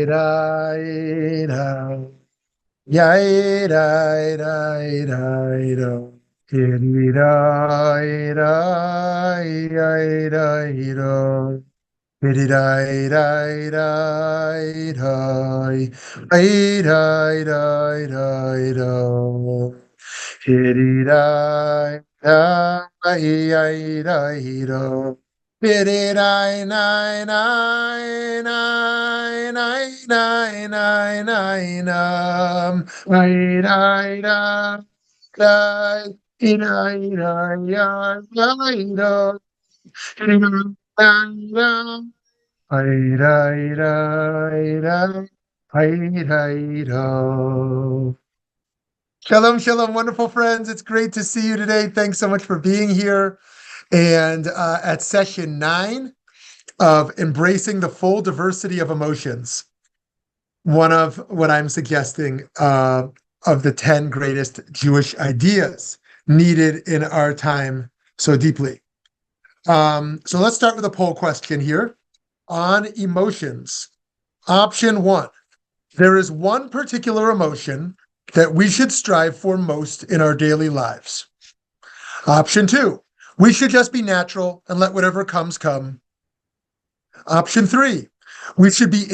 da, da. Yai, da, da, da, da. Dee, da, da, yai, da, da. Dee, da, da, da, da. Ai, da, da, da, da. Dee, da, yai, da, da. Biddy nine nine nine nine nine nine nine nine nine nine nine Shalom, shalom, wonderful friends. It's great to see you today. Thanks so much for being here. And at session 9 of Embracing the Full Diversity of Emotions, one of what I'm suggesting of the 10 greatest Jewish ideas needed in our time so deeply. So let's start with a poll question here on emotions. Option 1, there is one particular emotion that we should strive for most in our daily lives. Option 2, we should just be natural and let whatever comes come. Option 3, we should be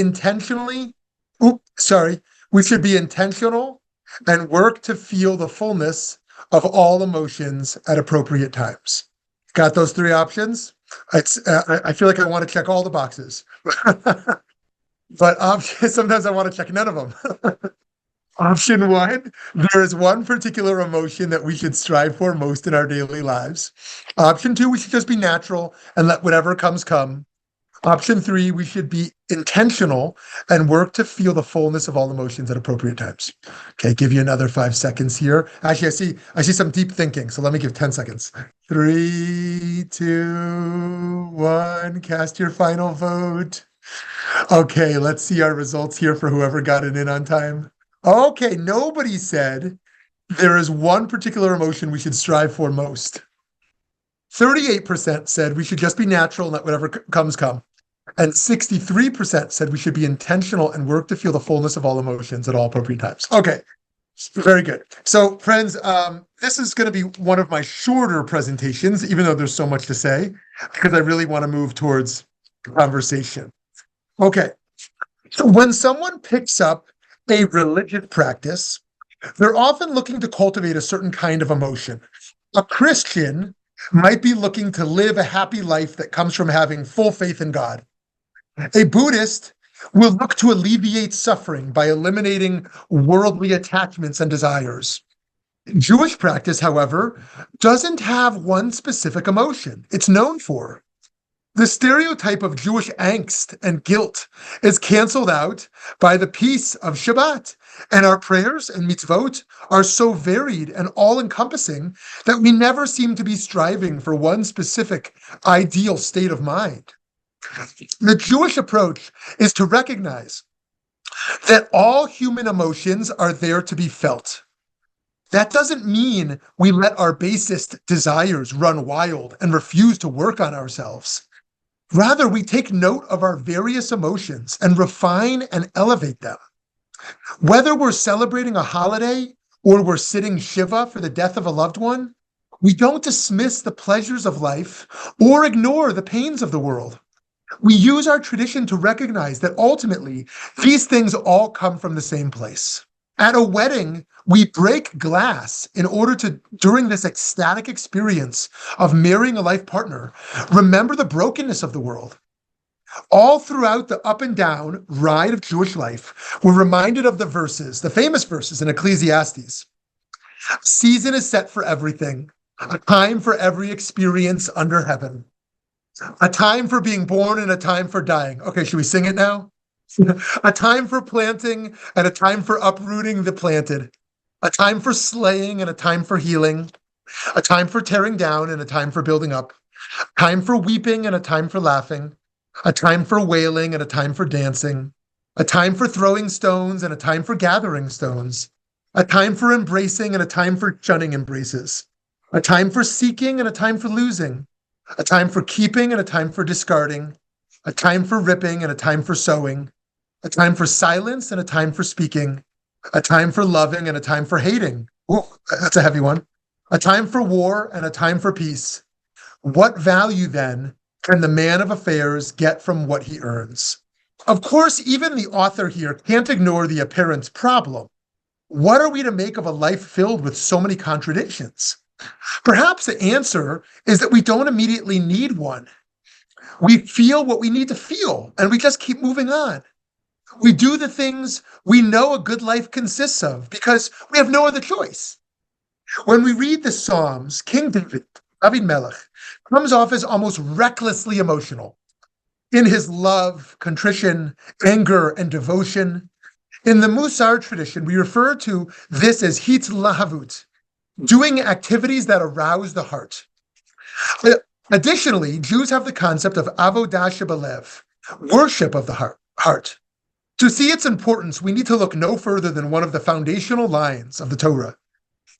we should be intentional and work to feel the fullness of all emotions at appropriate times. Got those 3 options? I feel like I want to check all the boxes, but sometimes I want to check none of them. Option 1, there is one particular emotion that we should strive for most in our daily lives. Option 2, we should just be natural and let whatever comes come. Option 3, we should be intentional and work to feel the fullness of all emotions at appropriate times. Okay, give you another 5 seconds here. Actually, I see some deep thinking, so let me give 10 seconds. 3, 2, 1, cast your final vote. Okay, let's see our results here for whoever got it in on time. Okay, nobody said there is one particular emotion we should strive for most. 38% said we should just be natural and let whatever comes come. And 63% said we should be intentional and work to feel the fullness of all emotions at all appropriate times. Okay, very good. So friends, this is going to be one of my shorter presentations, even though there's so much to say, because I really want to move towards conversation. Okay, so when someone picks up a religious practice, they're often looking to cultivate a certain kind of emotion. A Christian might be looking to live a happy life that comes from having full faith in God. A Buddhist will look to alleviate suffering by eliminating worldly attachments and desires. Jewish practice, however, doesn't have one specific emotion it's known for. The stereotype of Jewish angst and guilt is canceled out by the peace of Shabbat, and our prayers and mitzvot are so varied and all-encompassing that we never seem to be striving for one specific ideal state of mind. The Jewish approach is to recognize that all human emotions are there to be felt. That doesn't mean we let our basest desires run wild and refuse to work on ourselves. Rather, we take note of our various emotions and refine and elevate them. Whether we're celebrating a holiday or we're sitting Shiva for the death of a loved one, we don't dismiss the pleasures of life or ignore the pains of the world. We use our tradition to recognize that ultimately, these things all come from the same place. At a wedding, we break glass in order to, during this ecstatic experience of marrying a life partner, remember the brokenness of the world. All throughout the up and down ride of Jewish life, we're reminded of the verses, the famous verses in Ecclesiastes. Season is set for everything, a time for every experience under heaven, a time for being born and a time for dying. Okay, should we sing it now? A time for planting and a time for uprooting the planted, a time for slaying and a time for healing, a time for tearing down and a time for building up, a time for weeping and a time for laughing, a time for wailing and a time for dancing, a time for throwing stones and a time for gathering stones, a time for embracing and a time for shunning embraces, a time for seeking and a time for losing, a time for keeping and a time for discarding, a time for ripping and a time for sewing, a time for silence and a time for speaking, a time for loving and a time for hating. Ooh, that's a heavy one. A time for war and a time for peace. What value then can the man of affairs get from what he earns? Of course, even the author here can't ignore the apparent problem. What are we to make of a life filled with so many contradictions? Perhaps the answer is that we don't immediately need one. We feel what we need to feel, and we just keep moving on. We do the things we know a good life consists of because we have no other choice. When we read the Psalms, King David Melech, comes off as almost recklessly emotional in his love, contrition, anger, and devotion. In the Musar tradition, we refer to this as hitlahavut, doing activities that arouse the heart. Additionally, Jews have the concept of avodah shebelev, worship of the heart. To see its importance, we need to look no further than one of the foundational lines of the Torah.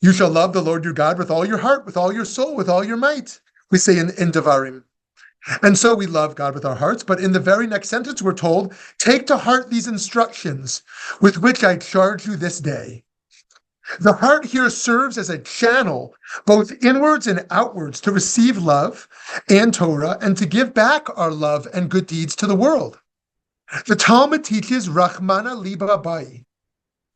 You shall love the Lord your God with all your heart, with all your soul, with all your might, we say in Devarim. And so we love God with our hearts, but in the very next sentence we're told, take to heart these instructions with which I charge you this day. The heart here serves as a channel, both inwards and outwards, to receive love and Torah and to give back our love and good deeds to the world. The Talmud teaches Rachmana liba bai.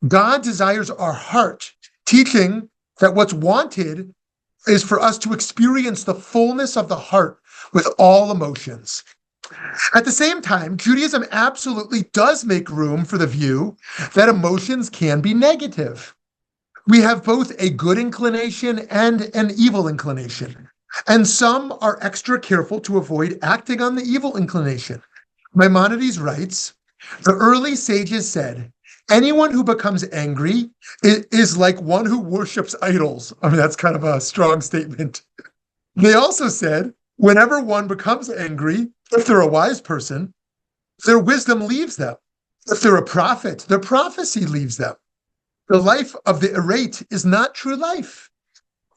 God desires our heart, teaching that what's wanted is for us to experience the fullness of the heart with all emotions. At the same time, Judaism absolutely does make room for the view that emotions can be negative. We have both a good inclination and an evil inclination, and some are extra careful to avoid acting on the evil inclination. Maimonides writes, the early sages said, anyone who becomes angry is like one who worships idols. I mean, that's kind of a strong statement. They also said, whenever one becomes angry, if they're a wise person, their wisdom leaves them. If they're a prophet, their prophecy leaves them. The life of the irate is not true life.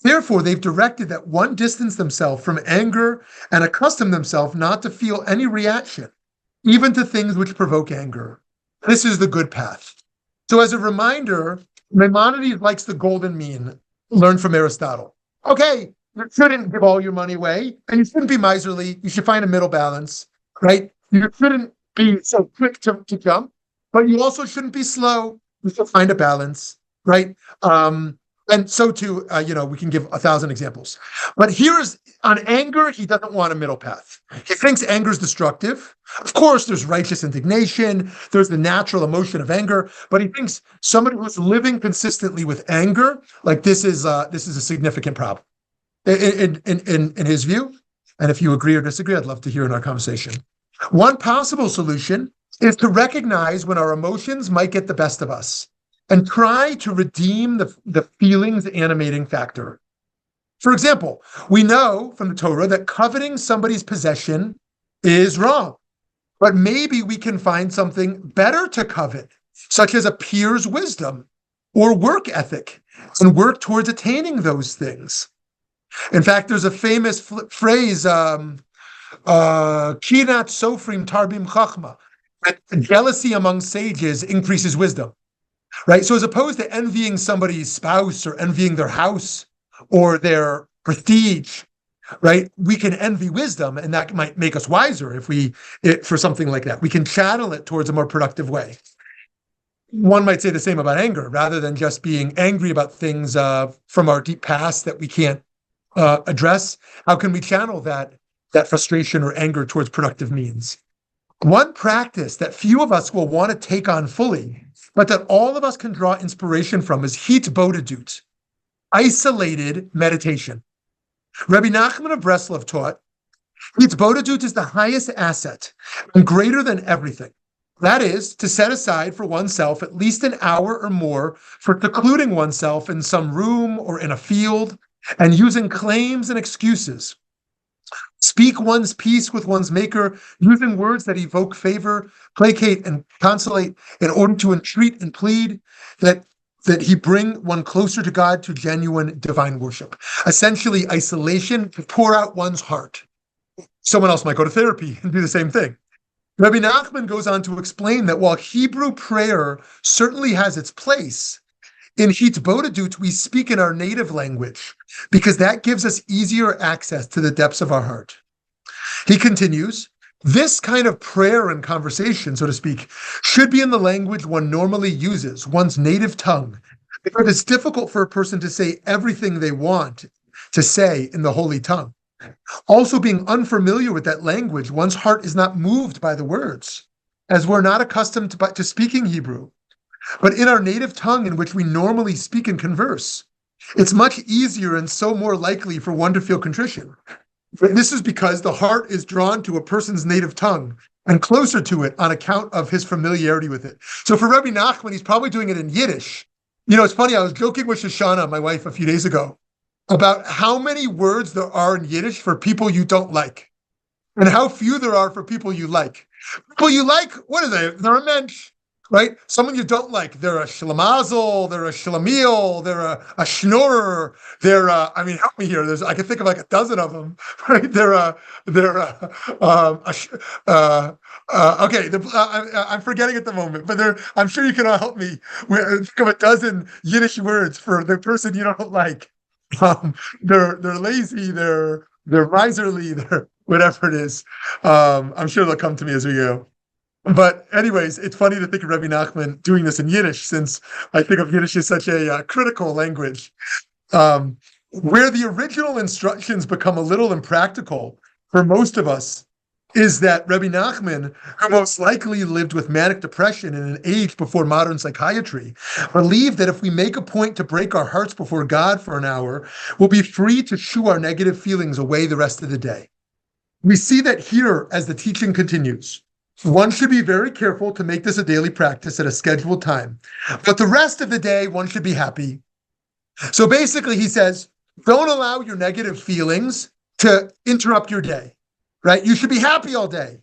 Therefore, they've directed that one distance themselves from anger and accustom themselves not to feel any reaction, even to things which provoke anger. This is the good path. So as a reminder, Maimonides likes the golden mean, learned from Aristotle. Okay, you shouldn't give all your money away, and you shouldn't be miserly. You should find a middle balance, right? You shouldn't be so quick to jump, but you also shouldn't be slow. You should find a balance, right? And so too, we can give 1,000 examples. But here's, on anger, he doesn't want a middle path. He thinks anger is destructive. Of course, there's righteous indignation. There's the natural emotion of anger. But he thinks somebody who's living consistently with anger, like this is a significant problem in his view. And if you agree or disagree, I'd love to hear in our conversation. One possible solution is to recognize when our emotions might get the best of us and try to redeem the feelings animating factor. For example, we know from the Torah that coveting somebody's possession is wrong, but maybe we can find something better to covet, such as a peer's wisdom or work ethic, and work towards attaining those things. In fact, there's a famous phrase, kinat sofrim tarbim chachma, that jealousy among sages increases wisdom. Right? So as opposed to envying somebody's spouse or envying their house or their prestige, right? We can envy wisdom, and that might make us wiser for something like that. We can channel it towards a more productive way. One might say the same about anger, rather than just being angry about things from our deep past that we can't address. How can we channel that frustration or anger towards productive means? One practice that few of us will want to take on fully, but that all of us can draw inspiration from, is hitbodedut, isolated meditation. Rabbi Nachman of Breslov taught, hitbodedut is the highest asset and greater than everything. That is, to set aside for oneself at least an hour or more for secluding oneself in some room or in a field and using claims and excuses. Speak one's peace with one's maker, using words that evoke favor, placate and consolate, in order to entreat and plead that he bring one closer to God to genuine divine worship. Essentially, isolation to pour out one's heart. Someone else might go to therapy and do the same thing. Rabbi Nachman goes on to explain that while Hebrew prayer certainly has its place, in Hitbodedut, we speak in our native language because that gives us easier access to the depths of our heart. He continues, this kind of prayer and conversation, so to speak, should be in the language one normally uses, one's native tongue, because it's difficult for a person to say everything they want to say in the holy tongue. Also, being unfamiliar with that language, one's heart is not moved by the words, as we're not accustomed to speaking Hebrew. But in our native tongue in which we normally speak and converse, it's much easier and so more likely for one to feel contrition. But this is because the heart is drawn to a person's native tongue and closer to it on account of his familiarity with it. So for Rabbi Nachman, he's probably doing it in Yiddish. It's funny, I was joking with Shoshana, my wife, a few days ago, about how many words there are in Yiddish for people you don't like, and how few there are for people you like. People you like, what are they? They're a mensch, right? Someone you don't like, they're a shlamazel, they're a shlamil, they're a schnorrer, they're help me here. I can think of like a dozen of them, right? I'm forgetting at the moment, but I'm sure you can all help me. Think of a dozen Yiddish words for the person you don't like. They're lazy, they're miserly, they're whatever it is. I'm sure they'll come to me as we go. But anyways, it's funny to think of Rabbi Nachman doing this in Yiddish, since I think of Yiddish as such a critical language. Where the original instructions become a little impractical for most of us is that Rabbi Nachman, who most likely lived with manic depression in an age before modern psychiatry, believed that if we make a point to break our hearts before God for an hour, we'll be free to shoo our negative feelings away the rest of the day. We see that here as the teaching continues. One should be very careful to make this a daily practice at a scheduled time, but the rest of the day, one should be happy. So basically, he says, don't allow your negative feelings to interrupt your day. Right? You should be happy all day.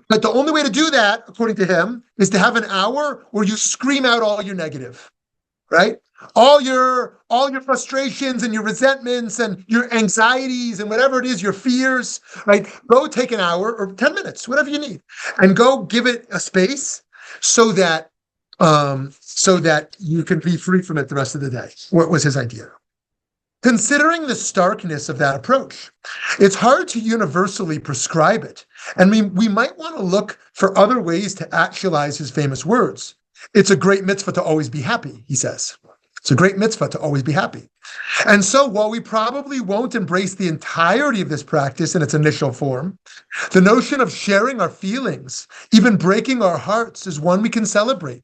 But the only way to do that, according to him, is to have an hour where you scream out all your negative, right? All your frustrations and your resentments and your anxieties and whatever it is, your fears, right? Go take an hour or 10 minutes, whatever you need, and go give it a space so that you can be free from it the rest of the day. What was his idea? Considering the starkness of that approach, it's hard to universally prescribe it, and we might want to look for other ways to actualize his famous words. It's a great mitzvah to always be happy, he says. It's a great mitzvah to always be happy. And so while we probably won't embrace the entirety of this practice in its initial form, the notion of sharing our feelings, even breaking our hearts, is one we can celebrate.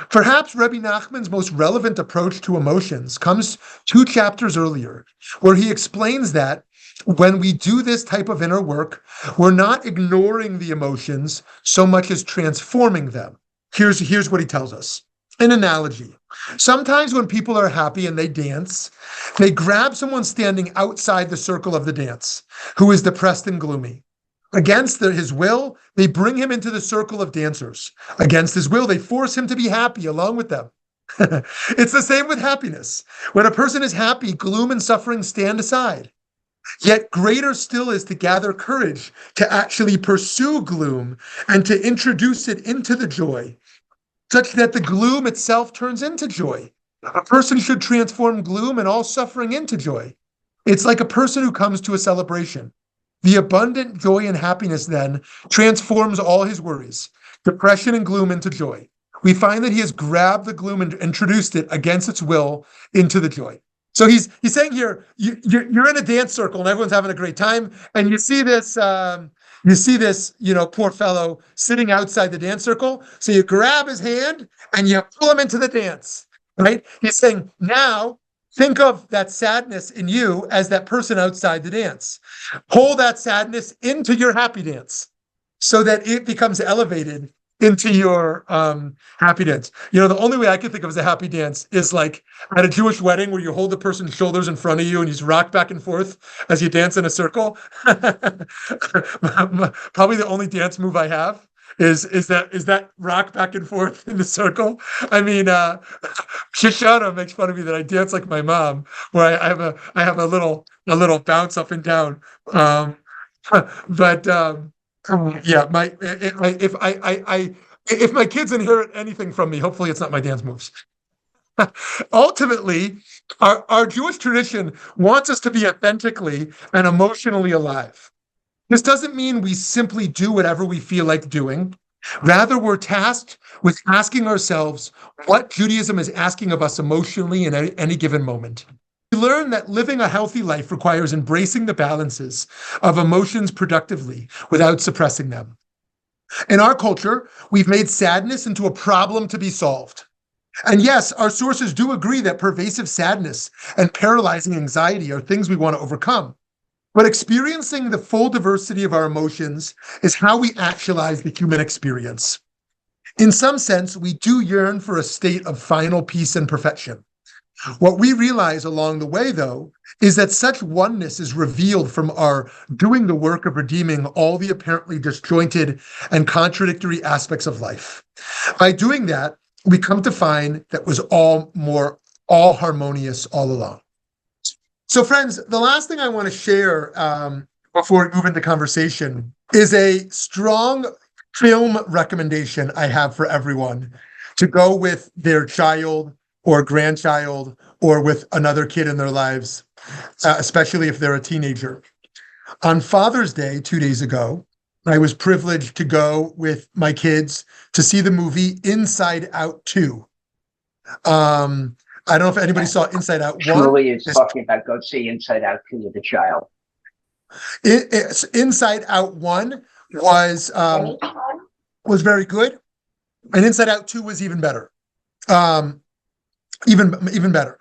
Perhaps Rabbi Nachman's most relevant approach to emotions comes 2 chapters earlier, where he explains that when we do this type of inner work, we're not ignoring the emotions so much as transforming them. Here's what he tells us. An analogy. Sometimes when people are happy and they dance, they grab someone standing outside the circle of the dance, who is depressed and gloomy. Against his will, they bring him into the circle of dancers. Against his will, they force him to be happy along with them. It's the same with happiness. When a person is happy, gloom and suffering stand aside. Yet greater still is to gather courage to actually pursue gloom and to introduce it into the joy, such that the gloom itself turns into joy. A person should transform gloom and all suffering into joy. It's like a person who comes to a celebration. The abundant joy and happiness then transforms all his worries, depression and gloom, into joy. We find that he has grabbed the gloom and introduced it against its will into the joy. So he's saying here, you're in a dance circle and everyone's having a great time, and you see this poor fellow sitting outside the dance circle. So you grab his hand and you pull him into the dance, right? He's saying, now think of that sadness in you as that person outside the dance. Pull that sadness into your happy dance so that it becomes elevated into your happy dance. The only way I can think of as a happy dance is like at a Jewish wedding where you hold the person's shoulders in front of you and you just rock back and forth as you dance in a circle. Probably the only dance move I have is that rock back and forth in the circle. I mean, Shoshana makes fun of me that I dance like my mom, where I have a little bounce up and down. But Yeah, if my kids inherit anything from me, hopefully it's not my dance moves. Ultimately, our Jewish tradition wants us to be authentically and emotionally alive. This doesn't mean we simply do whatever we feel like doing. Rather, we're tasked with asking ourselves what Judaism is asking of us emotionally in any given moment. We learn that living a healthy life requires embracing the balances of emotions productively without suppressing them. In our culture, we've made sadness into a problem to be solved. And yes, our sources do agree that pervasive sadness and paralyzing anxiety are things we want to overcome. But experiencing the full diversity of our emotions is how we actualize the human experience. In some sense, we do yearn for a state of final peace and perfection. What we realize along the way, though, is that such oneness is revealed from our doing the work of redeeming all the apparently disjointed and contradictory aspects of life. By doing that, we come to find that was all harmonious all along. So, friends, the last thing I want to share before we move into conversation is a strong film recommendation I have for everyone to go with their child or grandchild or with another kid in their lives, especially if they're a teenager. On Father's Day, 2 days ago, I was privileged to go with my kids to see the movie Inside Out 2. I don't know if anybody saw Inside Out 1. Shmuly is talking about go see Inside Out 2 with a child. Inside Out 1 was very good, and Inside Out 2 was even better. Even better.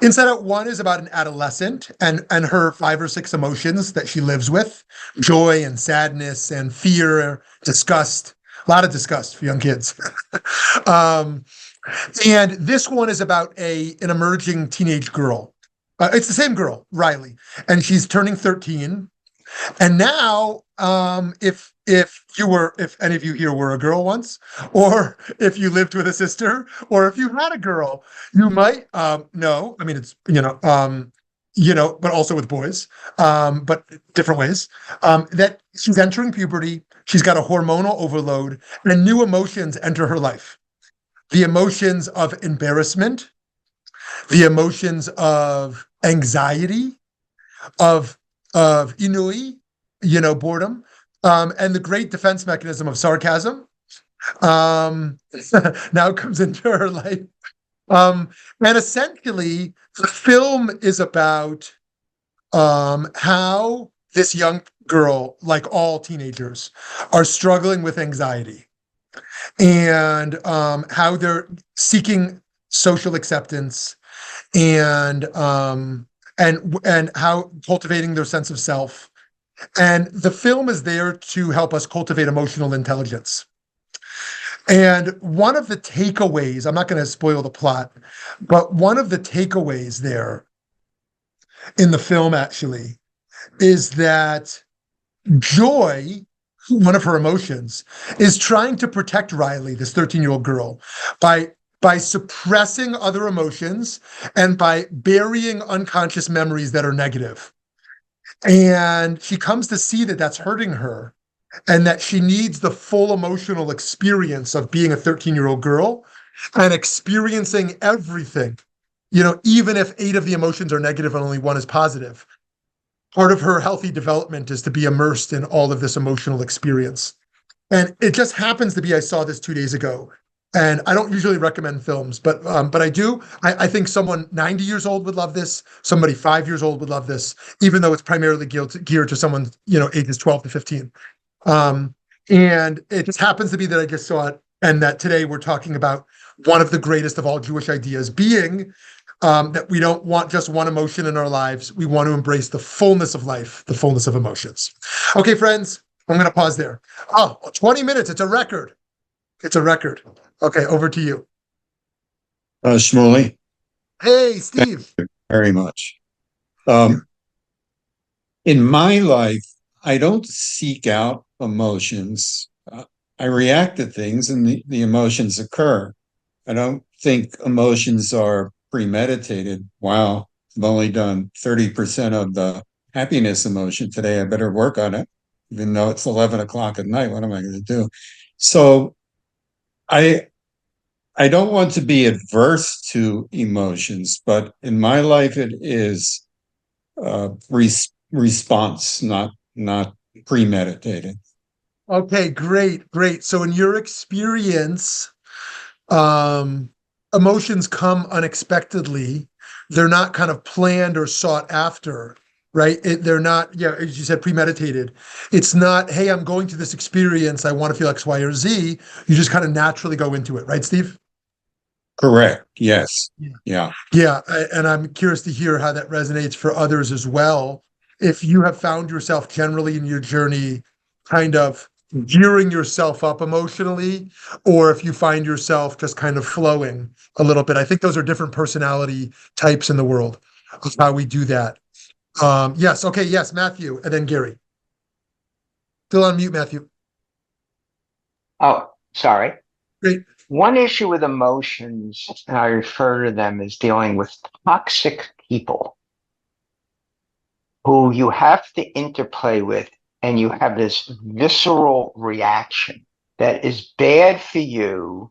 Inside Out 1 is about an adolescent and her 5 or 6 emotions that she lives with: joy and sadness and fear, disgust. A lot of disgust for young kids. And this one is about an emerging teenage girl. It's the same girl, Riley, and she's turning 13. And now, if any of you here were a girl once, or if you lived with a sister, or if you had a girl, you might know. I mean, it's but also with boys, but different ways. That she's entering puberty. She's got a hormonal overload, and new emotions enter her life. The emotions of embarrassment, the emotions of anxiety, of inui, boredom, and the great defense mechanism of sarcasm now comes into her life. And essentially, the film is about how this young girl, like all teenagers, are struggling with anxiety, and how they're seeking social acceptance, and how cultivating their sense of self. And the film is there to help us cultivate emotional intelligence. And one of the takeaways, I'm not going to spoil the plot, but one of the takeaways there in the film actually is that joy, one of her emotions, is trying to protect Riley, this 13-year-old girl, by suppressing other emotions and by burying unconscious memories that are negative. And she comes to see that that's hurting her, and that she needs the full emotional experience of being a 13-year-old girl and experiencing everything, even if 8 of the emotions are negative and only 1 is positive. Part of her healthy development is to be immersed in all of this emotional experience. And it just happens to be, I saw this 2 days ago. And I don't usually recommend films, but I do. I think someone 90 years old would love this. Somebody 5 years old would love this, even though it's primarily geared to someone, ages 12 to 15. And it just happens to be that I just saw it, and that today we're talking about one of the greatest of all Jewish ideas, being that we don't want just one emotion in our lives. We want to embrace the fullness of life, the fullness of emotions. Okay, friends, I'm going to pause there. 20 minutes. It's a record. It's a record. Okay, over to you. Shmuly. Hey, Steve. Thank you very much. In my life, I don't seek out emotions. I react to things, and the emotions occur. I don't think emotions are premeditated. Wow, I've only done 30% of the happiness emotion today. I better work on it. even though it's 11 o'clock at night. What am I going to do? So I I don't want to be adverse to emotions, but in my life it is response, not premeditated. Okay, great, great. So in your experience, um, emotions come unexpectedly. They're not kind of planned or sought after, right? They're not, yeah, as you said, premeditated. It's not, hey, I'm going to this experience. I want to feel X, Y, or Z. You just kind of naturally go into it, right, Steve? Correct. Yes. Yeah. Yeah. Yeah, and I'm curious to hear how that resonates for others as well. If you have found yourself generally in your journey kind of gearing yourself up emotionally, or if you find yourself just kind of flowing a little bit. I think those are different personality types in the world of how we do that. Yes, okay, yes, Matthew, and then Gary. Still on mute, Matthew. Oh, sorry. Great. One issue with emotions, and I refer to them as dealing with toxic people who you have to interplay with, and you have this visceral reaction that is bad for you,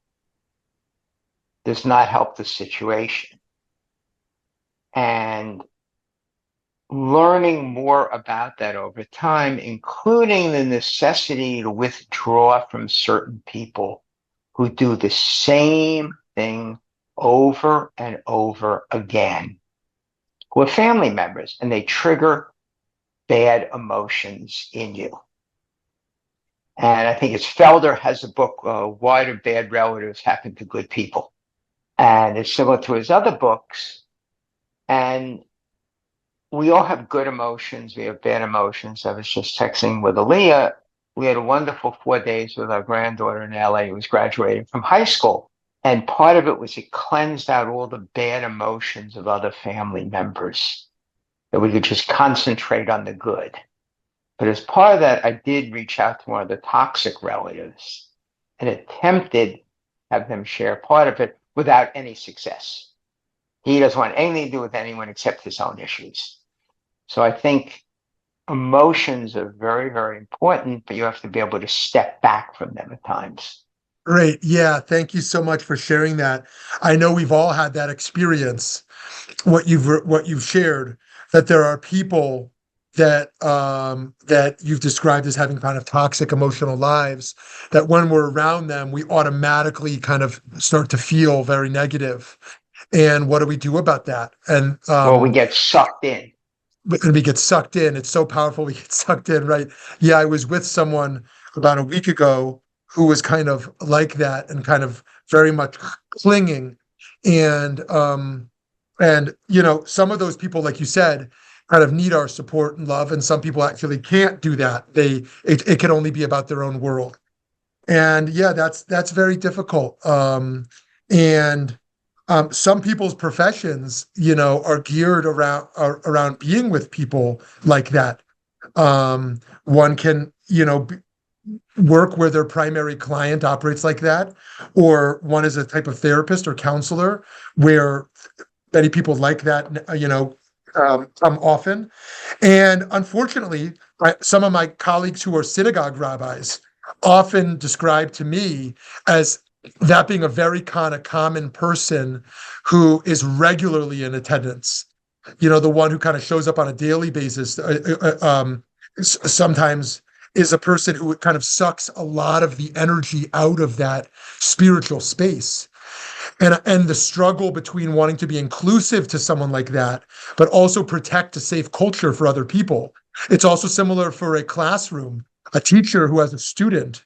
does not help the situation. And learning more about that over time, including the necessity to withdraw from certain people who do the same thing over and over again, who are family members, and they trigger bad emotions in you. And I think it's Felder has a book, Why Do Bad Relatives Happen to Good People? And it's similar to his other books. And we all have good emotions. We have bad emotions. I was just texting with Aaliyah. We had a wonderful 4 days with our granddaughter in LA who was graduating from high school. And part of it was it cleansed out all the bad emotions of other family members, that we could just concentrate on the good. But as part of that, I did reach out to one of the toxic relatives and attempted to have them share part of it without any success. He doesn't want anything to do with anyone except his own issues. So I think emotions are very, very important, but you have to be able to step back from them at times. Great. Yeah, thank you so much for sharing that. I know we've all had that experience, what you've shared, that there are people that you've described as having kind of toxic emotional lives, that when we're around them, we automatically kind of start to feel very negative. And what do we do about that? And Well, we get sucked in. we get sucked in. It's so powerful. We get sucked in, right? Yeah, I was with someone about a week ago who was kind of like that and kind of very much clinging. And some of those people, like you said, kind of need our support and love, and some people actually can't do that. It can only be about their own world. And yeah, that's very difficult. And some people's professions, are geared around being with people like that. One can, work where their primary client operates like that, or one is a type of therapist or counselor where many people like that, come often. And unfortunately, some of my colleagues who are synagogue rabbis often describe to me as that being a very kind of common person who is regularly in attendance. The one who kind of shows up on a daily basis, sometimes is a person who kind of sucks a lot of the energy out of that spiritual space. And the struggle between wanting to be inclusive to someone like that, but also protect a safe culture for other people. It's also similar for a classroom, a teacher who has a student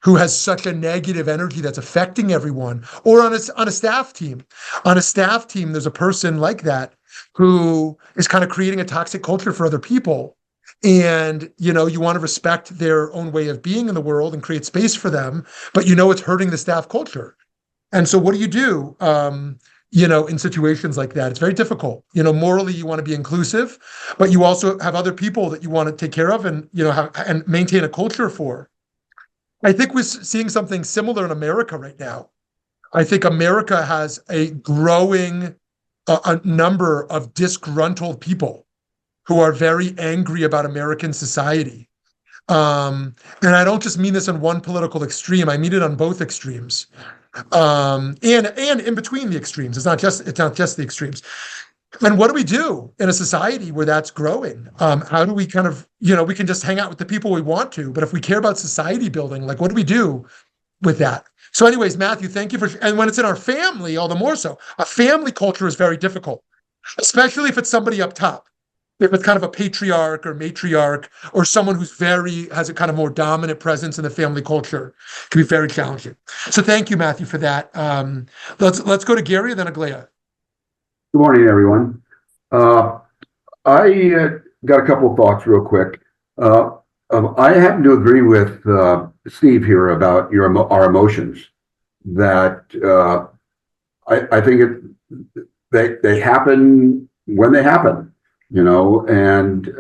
who has such a negative energy that's affecting everyone, or on a staff team. On a staff team, there's a person like that who is kind of creating a toxic culture for other people. And, you want to respect their own way of being in the world and create space for them, but it's hurting the staff culture. And so what do you do, in situations like that? It's very difficult. Morally, you want to be inclusive, but you also have other people that you want to take care of and, and maintain a culture for. I think we're seeing something similar in America right now. I think America has a growing a number of disgruntled people who are very angry about American society. And I don't just mean this on one political extreme. I mean it on both extremes, and in between the extremes. It's not just the extremes. And what do we do in a society where that's growing? How do we kind of, we can just hang out with the people we want to, but if we care about society building, like what do we do with that? So anyways, Matthew, thank you and when it's in our family, all the more so. A family culture is very difficult, especially if it's somebody up top. If it's kind of a patriarch or matriarch or someone has a kind of more dominant presence in the family culture, it can be very challenging. So thank you, Matthew, for that. Let's go to Gary and then Aglaya. Good morning, everyone. I got a couple of thoughts real quick. I happen to agree with Steve here about our emotions. That I think they happen when they happen, and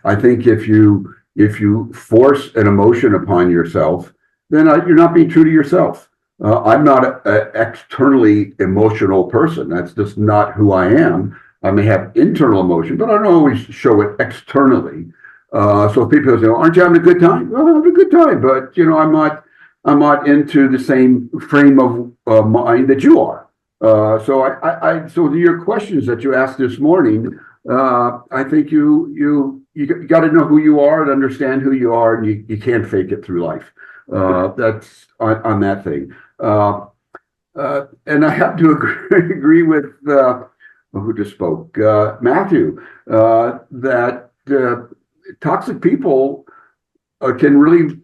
I think if you force an emotion upon yourself, then you're not being true to yourself. I'm not an externally emotional person. That's just not who I am. I may have internal emotion, but I don't always show it externally. So if people say, "Aren't you having a good time?" Well, I'm having a good time, but I'm not into the same frame of mind that you are. So your questions that you asked this morning, I think you got to know who you are and understand who you are, and you can't fake it through life. That's on that thing. And I have to agree with who just spoke, Matthew, that toxic people can really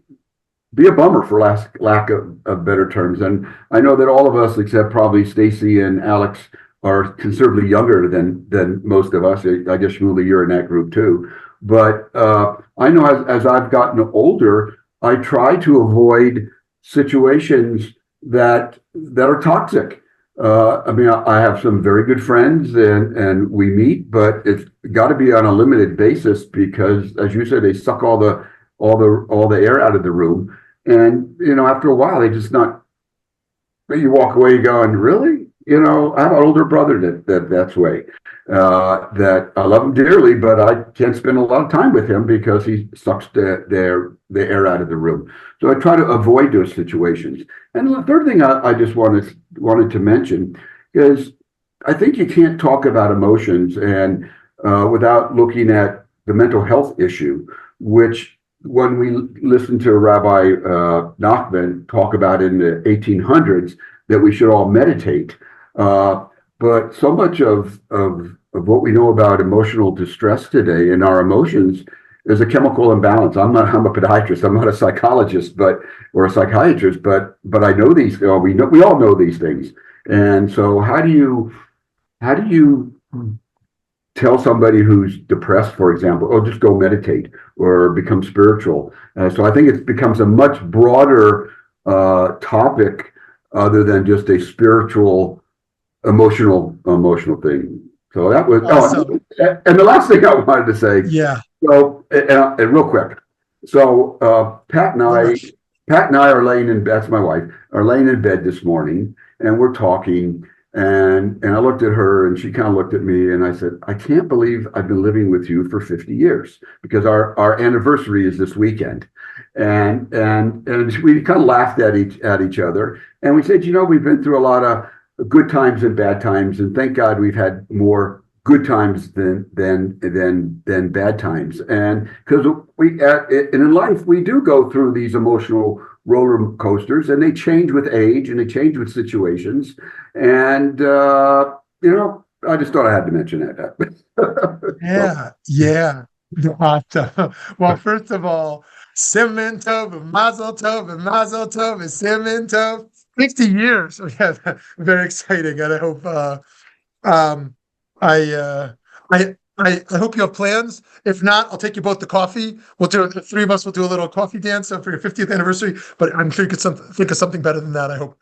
be a bummer, for lack of better terms. And I know that all of us, except probably Stacy and Alex, are considerably younger than most of us. I guess, Shmuly, you're in that group too. But I know as I've gotten older, I try to avoid situations that are toxic. I have some very good friends and we meet, but it's got to be on a limited basis because, as you said, they suck all the air out of the room. And, after a while, you walk away going, really? I have an older brother that's way. That I love him dearly, but I can't spend a lot of time with him because he sucks the air out of the room. So I try to avoid those situations. And the third thing I just wanted to mention is I think you can't talk about emotions and without looking at the mental health issue, which when we listen to Rabbi Nachman talk about in the 1800s that we should all meditate. But so much of what we know about emotional distress today and our emotions is a chemical imbalance. I'm a podiatrist. I'm not a psychologist, or a psychiatrist, but I know these. We all know these things. And so, how do you tell somebody who's depressed, for example, oh, just go meditate or become spiritual? So I think it becomes a much broader topic other than just a spiritual, emotional thing. So that was awesome. And the last thing I wanted to say. Yeah. So and real quick. So Pat and I are laying in bed. That's my wife. Are laying in bed this morning, and we're talking. And I looked at her, and she kind of looked at me, and I said, "I can't believe I've been living with you for 50 years because our anniversary is this weekend." And we kind of laughed at each other, and we said, we've been through a lot of good times and bad times, and thank God we've had more good times than bad times. And because in life we do go through these emotional roller coasters, and they change with age and they change with situations. And I just thought I had to mention that. Yeah. Well, first of all, Siman Tov and Mazel Tov and Mazel Tov and Siman Tov. 60 years. Yeah, very exciting. And I hope I hope you have plans. If not, I'll take you both to coffee. The three of us will do a little coffee dance for your 50th anniversary. But I'm sure you could think of something better than that, I hope.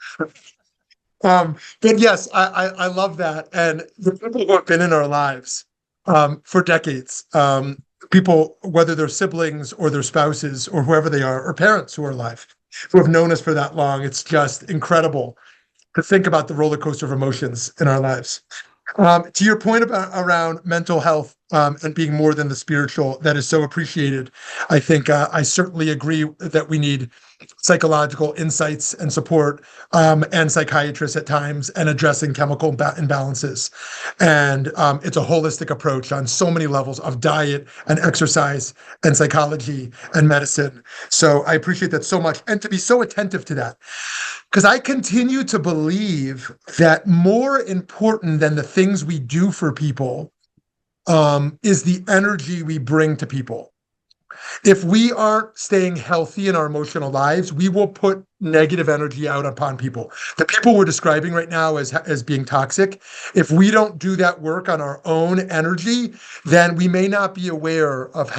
But yes, I love that. And the people who have been in our lives for decades, people, whether they're siblings or their spouses or whoever they are, or parents who are alive, who have known us for that long, it's just incredible to think about the roller coaster of emotions in our lives. To your point about around mental health and being more than the spiritual, that is so appreciated. I think I certainly agree that we need psychological insights and support and psychiatrists at times and addressing chemical imbalances. And it's a holistic approach on so many levels of diet and exercise and psychology and medicine. So I appreciate that so much, and to be so attentive to that. Because I continue to believe that more important than the things we do for people is the energy we bring to people. If we aren't staying healthy in our emotional lives, we will put negative energy out upon people. The people we're describing right now as being toxic, if we don't do that work on our own energy, then we may not be aware of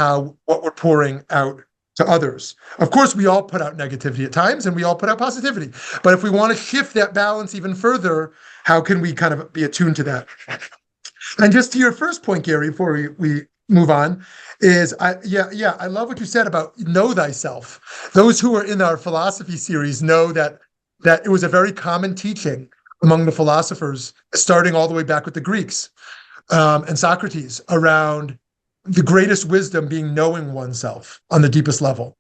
what we're pouring out to others. Of course, we all put out negativity at times and we all put out positivity. But if we want to shift that balance even further, how can we kind of be attuned to that? And just to your first point, Gary, before we move on, is I love what you said about know thyself. Those who are in our philosophy series know that it was a very common teaching among the philosophers, starting all the way back with the Greeks and Socrates, around the greatest wisdom being knowing oneself on the deepest level.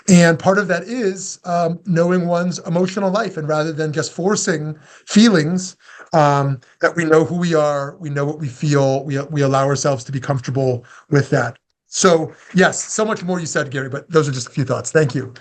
And part of that is knowing one's emotional life, and rather than just forcing feelings, that we know who we are, we know what we feel, we allow ourselves to be comfortable with that. So yes, so much more you said, Gary, but those are just a few thoughts. Thank you.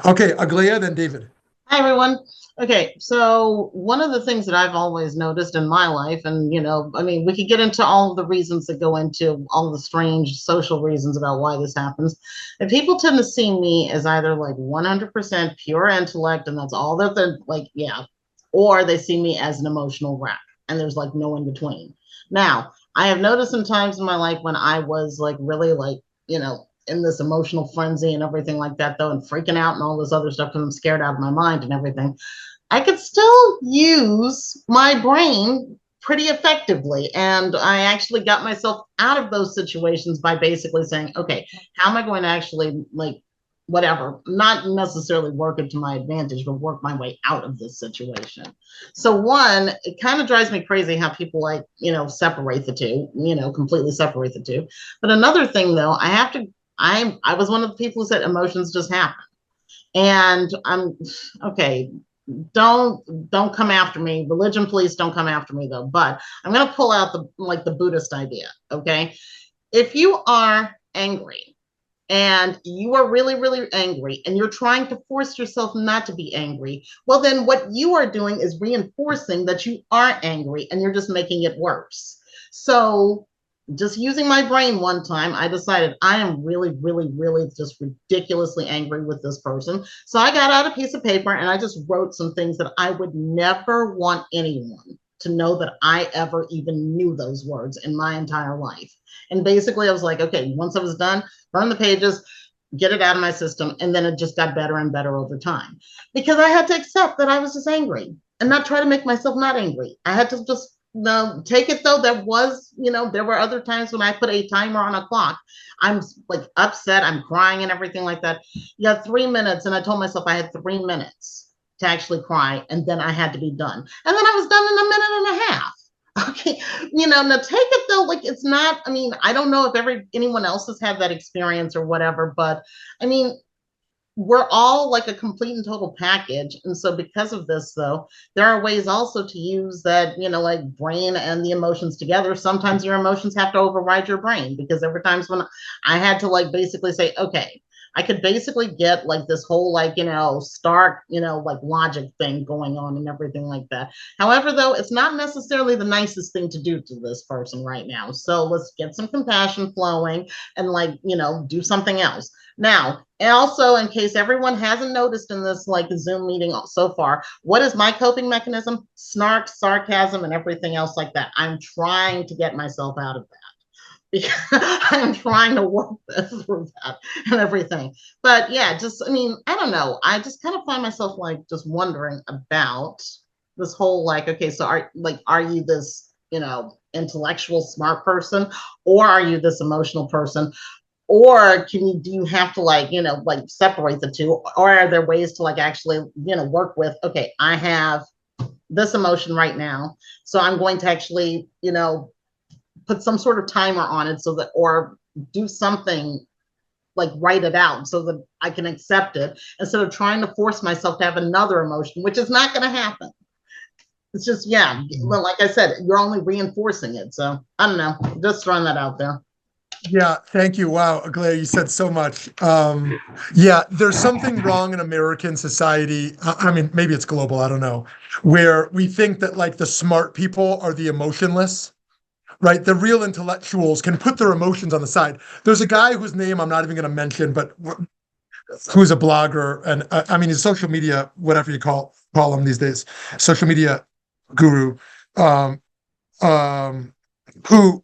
Okay, Aglaia, then David. Hi, everyone. Okay, so one of the things that I've always noticed in my life, and I mean, we could get into all of the reasons that go into all the strange social reasons about why this happens. And people tend to see me as either like 100% pure intellect, and that's all that they're like, yeah, or they see me as an emotional wreck, and there's like no in between. Now, I have noticed some times in my life when I was like really like, in this emotional frenzy and everything like that, though, and freaking out and all this other stuff because I'm scared out of my mind and everything, I could still use my brain pretty effectively. And I actually got myself out of those situations by basically saying, okay, how am I going to actually, like, whatever, not necessarily work it to my advantage, but work my way out of this situation. So one, it kind of drives me crazy how people like, separate the two, completely separate the two. But another thing though, I was one of the people who said emotions just happen. And I'm okay. Don't come after me. Religion, please don't come after me though. But I'm going to pull out the Buddhist idea. Okay. If you are angry and you are really, really angry and you're trying to force yourself not to be angry, well, then what you are doing is reinforcing that you are angry and you're just making it worse. So just using my brain one time, I decided I am really, really, really just ridiculously angry with this person. So I got out a piece of paper and I just wrote some things that I would never want anyone to know that I ever even knew those words in my entire life. And basically I was like, okay, once I was done, burn the pages, get it out of my system. And then it just got better and better over time because I had to accept that I was just angry and not try to make myself not angry. I had to just take it though. There were other times when I put a timer on a clock. I'm like upset, I'm crying and everything like that. You got 3 minutes. And I told myself I had 3 minutes to actually cry. And then I had to be done. And then I was done in a minute and a half. Okay. Now take it though. Like it's not, I mean, I don't know if anyone else has had that experience or whatever, but I mean, we're all like a complete and total package. And so because of this, though, there are ways also to use that, like brain and the emotions together. Sometimes your emotions have to override your brain because there were times when I had to like basically say, okay, I could basically get like this whole like, stark, like logic thing going on and everything like that. However, though, it's not necessarily the nicest thing to do to this person right now. So let's get some compassion flowing and like, do something else. Now, and also in case everyone hasn't noticed in this like Zoom meeting so far, what is my coping mechanism? Snark, sarcasm, and everything else like that. I'm trying to get myself out of that. Because I'm trying to work through that and everything. But yeah, I don't know. I just kind of find myself like just wondering about this whole like, okay, so are you this, intellectual smart person, or are you this emotional person? Or do you have to like, like separate the two? Or are there ways to like actually, work with, okay, I have this emotion right now. So I'm going to actually, put some sort of timer on it so that, or do something like write it out so that I can accept it instead of trying to force myself to have another emotion, which is not going to happen. It's just, well, like I said, you're only reinforcing it. So I don't know, just throwing that out there. Yeah, thank you. Wow, Aglaia, you said so much. Yeah, there's something wrong in American society. I mean, maybe it's global, I don't know, where we think that like the smart people are the emotionless, right? The real intellectuals can put their emotions on the side. There's a guy whose name I'm not even going to mention, but who's a blogger, and I mean, he's social media, whatever you call him these days, social media guru, um, um, who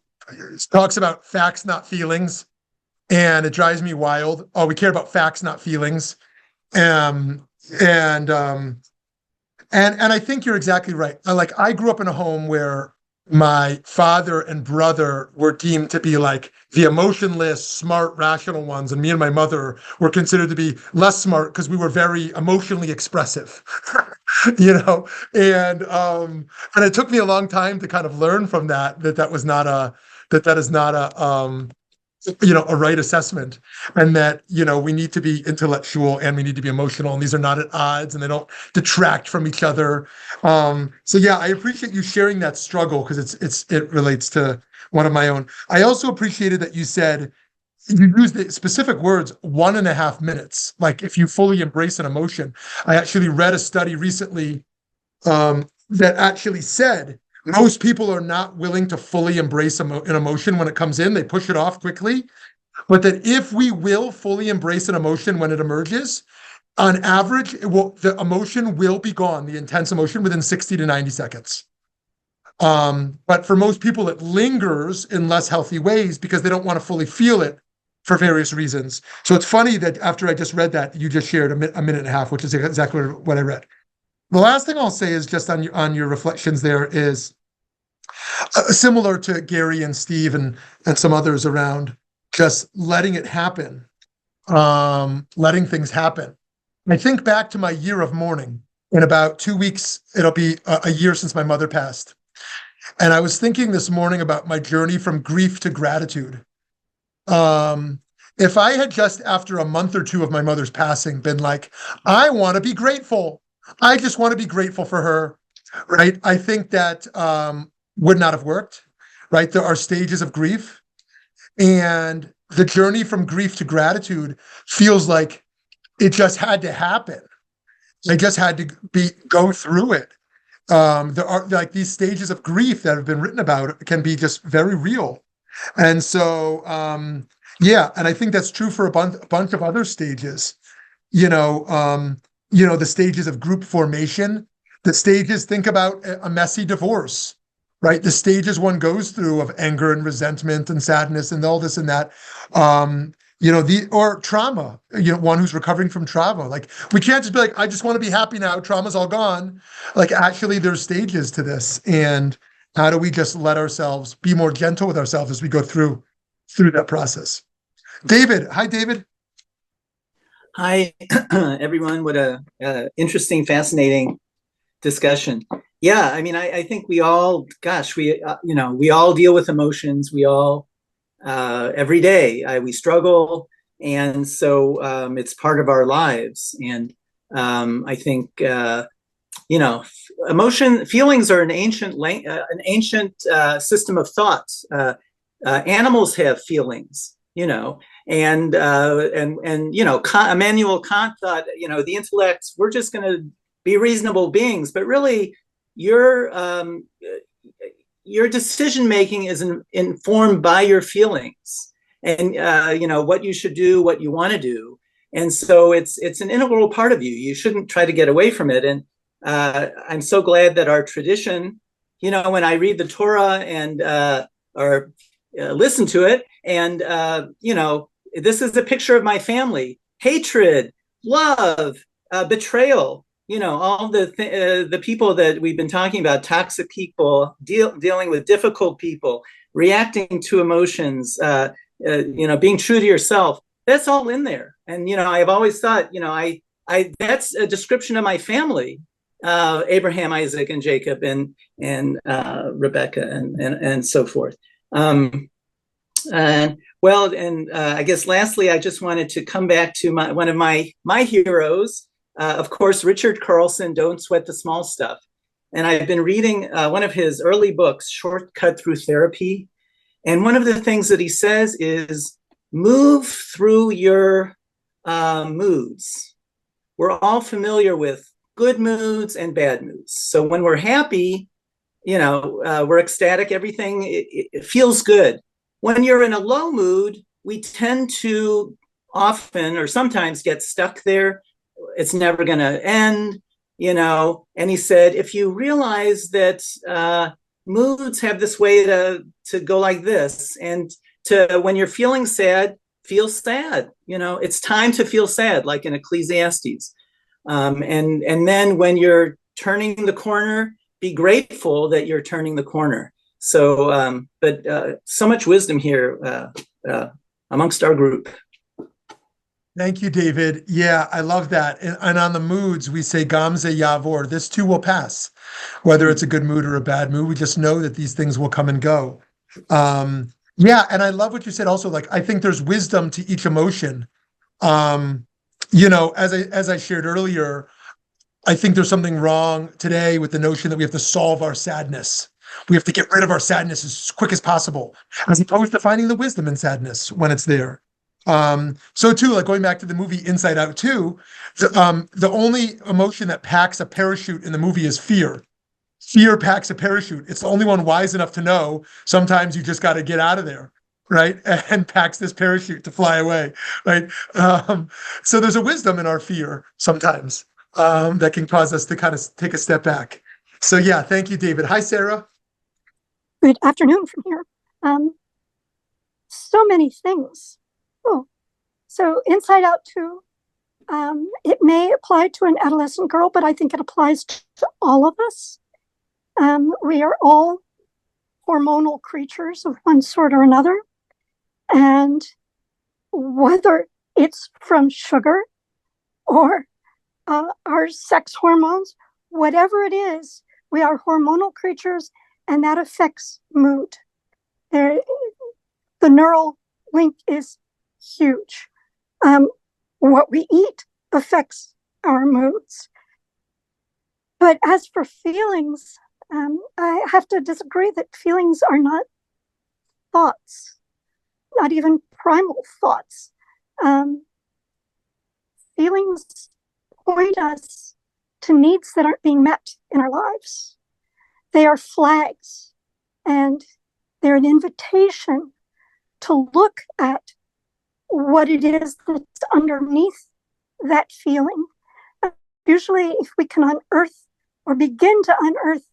talks about facts, not feelings, and it drives me wild. Oh, we care about facts, not feelings. Um, and and I think you're exactly right. I grew up in a home where my father and brother were deemed to be like the emotionless, smart, rational ones, and me and my mother were considered to be less smart because we were very emotionally expressive, you know. And it took me a long time to kind of learn from that was not a that is not a right assessment, and that we need to be intellectual and we need to be emotional, and these are not at odds and they don't detract from each other. So yeah, I appreciate you sharing that struggle because it relates to one of my own. I also appreciated that you said you used the specific words 1.5 minutes, like if you fully embrace an emotion. I actually read a study recently that actually said most people are not willing to fully embrace an emotion when it comes in. They push it off quickly. But that if we will fully embrace an emotion when it emerges, on average, the emotion will be gone, the intense emotion, within 60 to 90 seconds. But for most people, it lingers in less healthy ways because they don't want to fully feel it for various reasons. So it's funny that after I just read that, you just shared a minute and a half, which is exactly what I read. The last thing I'll say is just on your reflections there is similar to Gary and Steve and some others around just letting it happen, letting things happen. I think back to my year of mourning. In about 2 weeks, it'll be a year since my mother passed. And I was thinking this morning about my journey from grief to gratitude. If I had just after a month or two of my mother's passing been like, I want to be grateful. I just want to be grateful for her, right? I think that would not have worked, right? There are stages of grief. And the journey from grief to gratitude feels like it just had to happen. I just had to go through it. There are like these stages of grief that have been written about can be just very real. And so, yeah, and I think that's true for a bunch of other stages. The stages of group formation, the stages, think about a messy divorce, right? The stages one goes through of anger and resentment and sadness and all this and that. Or trauma, one who's recovering from trauma. Like, we can't just be like, I just want to be happy now, trauma's all gone. Like, actually, there's stages to this. And how do we just let ourselves be more gentle with ourselves as we go through that process? David. Hi, David. Hi, everyone. What a interesting, fascinating discussion. Yeah, I mean, I think we all, we all deal with emotions. We all, every day, we struggle. And so it's part of our lives. And I think, feelings are an ancient system of thought. Animals have feelings, and Immanuel Kant thought, the intellect, we're just going to be reasonable beings, but really your decision making is informed by your feelings and what you should do, what you want to do. And so it's an integral part of you. You shouldn't try to get away from it. And I'm so glad that our tradition, when I read the Torah and or listen to it, and this is a picture of my family: hatred, love, betrayal. All the people that we've been talking about, toxic people, dealing with difficult people, reacting to emotions, being true to yourself. That's all in there. And I've always thought, that's a description of my family. Abraham, Isaac, and Jacob, and Rebecca, and so forth. And I guess lastly, I just wanted to come back to one of my heroes, of course, Richard Carlson, Don't Sweat the Small Stuff. And I've been reading one of his early books, Shortcut Through Therapy. And one of the things that he says is move through your moods. We're all familiar with good moods and bad moods. So when we're happy, we're ecstatic, everything, it feels good. When you're in a low mood, we tend to often or sometimes get stuck there. It's never going to end, And he said, if you realize that moods have this way to go like this, and when you're feeling sad, feel sad. It's time to feel sad, like in Ecclesiastes. And then when you're turning the corner, be grateful that you're turning the corner. So, but so much wisdom here amongst our group. Thank you, David. Yeah, I love that. And on the moods, we say Gamze Yavor. This too will pass. Whether it's a good mood or a bad mood, we just know that these things will come and go. Yeah, and I love what you said also. Like, I think there's wisdom to each emotion. As I shared earlier, I think there's something wrong today with the notion that we have to solve our sadness. We have to get rid of our sadness as quick as possible, as opposed to finding the wisdom in sadness when it's there. So too, like going back to the movie Inside Out 2, the only emotion that packs a parachute in the movie is fear. Fear packs a parachute. It's the only one wise enough to know sometimes you just got to get out of there, right? And packs this parachute to fly away, right? So there's a wisdom in our fear sometimes that can cause us to kind of take a step back. So yeah, thank you, David. Hi, Sarah. Good afternoon from here. So many things. Oh, so Inside Out 2, it may apply to an adolescent girl, but I think it applies to all of us. We are all hormonal creatures of one sort or another. And whether it's from sugar or our sex hormones, whatever it is, we are hormonal creatures, and that affects mood. The neural link is huge. What we eat affects our moods. But as for feelings, I have to disagree that feelings are not thoughts, not even primal thoughts. Feelings point us to needs that aren't being met in our lives. They are flags, and they're an invitation to look at what it is that's underneath that feeling. Usually, if we can unearth or begin to unearth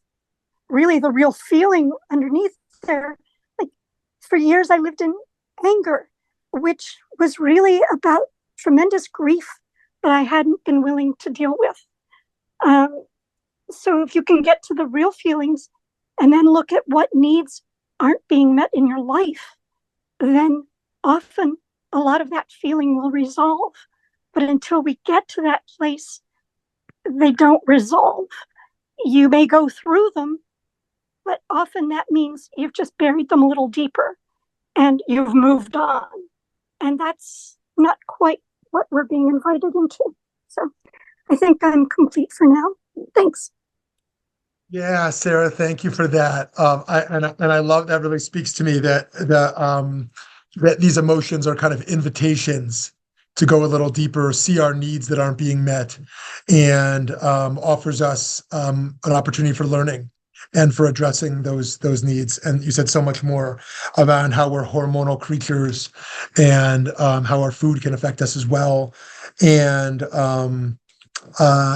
really the real feeling underneath there, like for years I lived in anger, which was really about tremendous grief that I hadn't been willing to deal with. So if you can get to the real feelings and then look at what needs aren't being met in your life, then often a lot of that feeling will resolve. But until we get to that place, they don't resolve. You may go through them, but often that means you've just buried them a little deeper and you've moved on. And that's not quite what we're being invited into. So I think I'm complete for now. Thanks. Yeah, Sarah, thank you for that. I love that. Really speaks to me that that these emotions are kind of invitations to go a little deeper, see our needs that aren't being met, and offers us an opportunity for learning and for addressing those needs. And you said so much more about how we're hormonal creatures and how our food can affect us as well. And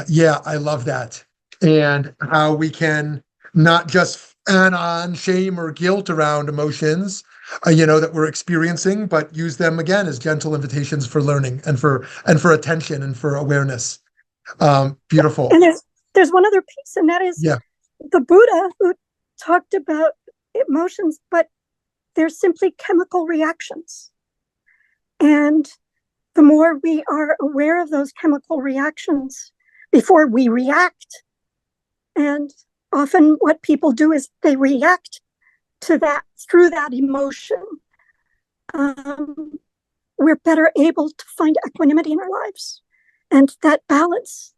yeah, I love that. And how we can not just add on shame or guilt around emotions, that we're experiencing, but use them again as gentle invitations for learning and for attention and for awareness. Beautiful. And there's one other piece, and that is the Buddha, who talked about emotions, but they're simply chemical reactions. And the more we are aware of those chemical reactions before we react, And often what people do is they react to that through that emotion. We're better able to find equanimity in our lives. And that balance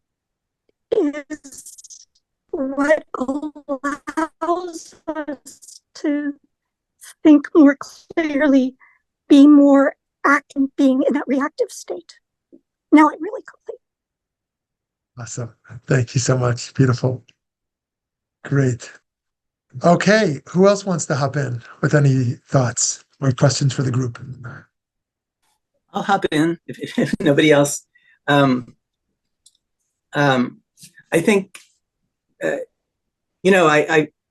is what allows us to think more clearly, be more active, being in that reactive state. Now I'm really complete. Awesome. Thank you so much. Beautiful. Great. Okay. Who else wants to hop in with any thoughts or questions for the group? I'll hop in if nobody else. I think,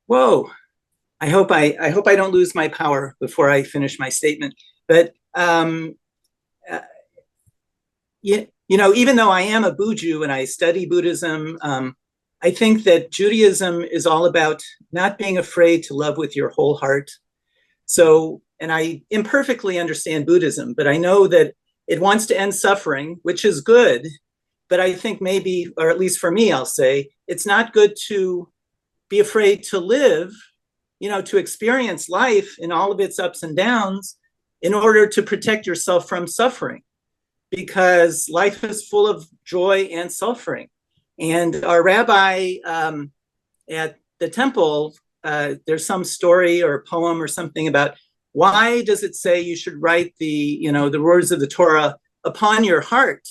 whoa. I hope I don't lose my power before I finish my statement. But even though I am a Buju and I study Buddhism, I think that Judaism is all about not being afraid to love with your whole heart. So, and I imperfectly understand Buddhism, but I know that it wants to end suffering, which is good. But I think maybe, or at least for me, I'll say, it's not good to be afraid to live, to experience life in all of its ups and downs in order to protect yourself from suffering, because life is full of joy and suffering. And our rabbi at the temple, there's some story or poem or something about why does it say you should write the words of the Torah upon your heart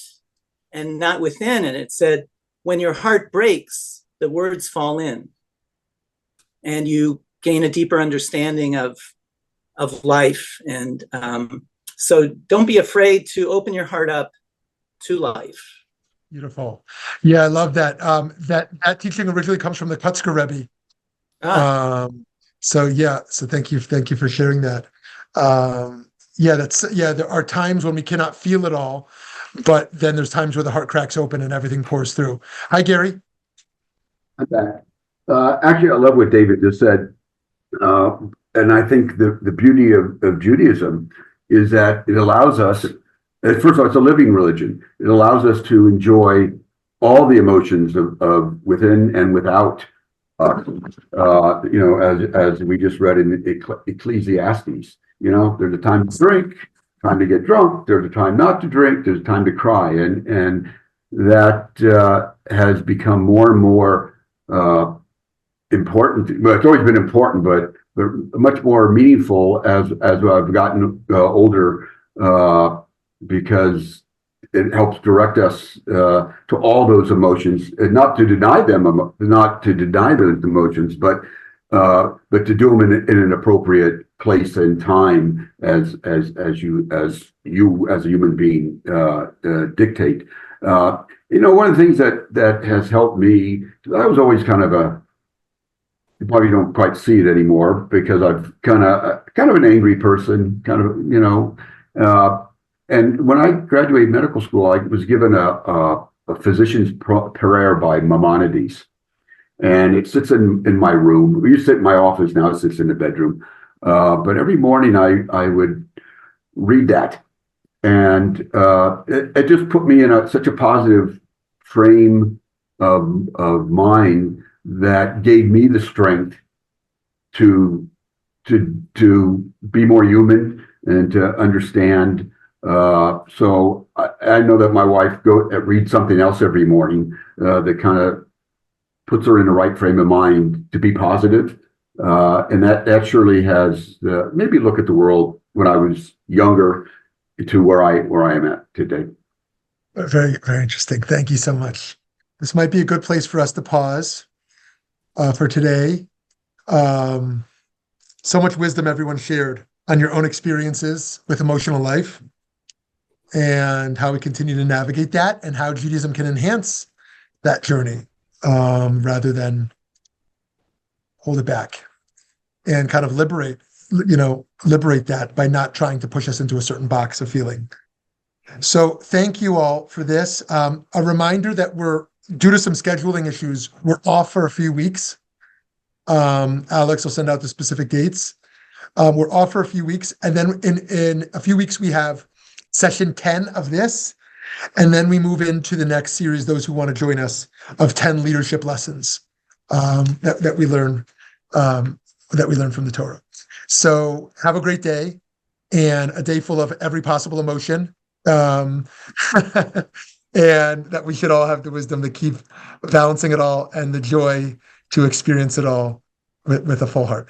and not within? And it said, when your heart breaks, the words fall in, and you gain a deeper understanding of life. And so don't be afraid to open your heart up to life. Beautiful. Yeah, I love that. That teaching originally comes from the Kutzker Rebbe. So thank you for sharing that. There are times when we cannot feel it all, but then there's times where the heart cracks open and everything pours through. Hi, Gary. I'm back. Actually, I love what David just said. And I think the beauty of Judaism is that it allows us, first of all, it's a living religion. It allows us to enjoy all the emotions of within and without. As we just read in Ecclesiastes, there's a time to drink, time to get drunk, there's a time not to drink, there's a time to cry. And that has become more and more important. Well, it's always been important, but much more meaningful as I've gotten older, because it helps direct us to all those emotions, and not to deny them, not to deny those emotions, but to do them in an appropriate place and time as you as a human being dictate. One of the things that has helped me, I was always kind of you probably don't quite see it anymore because I've kind of an angry person, and when I graduated medical school, I was given a physician's prayer by Maimonides, and it sits in my room. We used to sit in my office, now it sits in the bedroom. But every morning I would read that, and it just put me in such a positive frame of mind that gave me the strength to be more human and to understand. So I know that my wife reads something else every morning that kind of puts her in the right frame of mind to be positive. And that surely has maybe look at the world when I was younger to where I am at today. Very, very interesting. Thank you so much. This might be a good place for us to pause for today. So much wisdom everyone shared on your own experiences with emotional life and how we continue to navigate that and how Judaism can enhance that journey rather than hold it back, and kind of liberate that by not trying to push us into a certain box of feeling. So thank you all for this. A reminder that we're, due to some scheduling issues, we're off for a few weeks. Alex will send out the specific dates. We're off for a few weeks, and then in a few weeks we have session 10 of this, and then we move into the next series, those who want to join us, of 10 leadership lessons. that we learn from the Torah. So have a great day, and a day full of every possible emotion, and that we should all have the wisdom to keep balancing it all and the joy to experience it all with a full heart.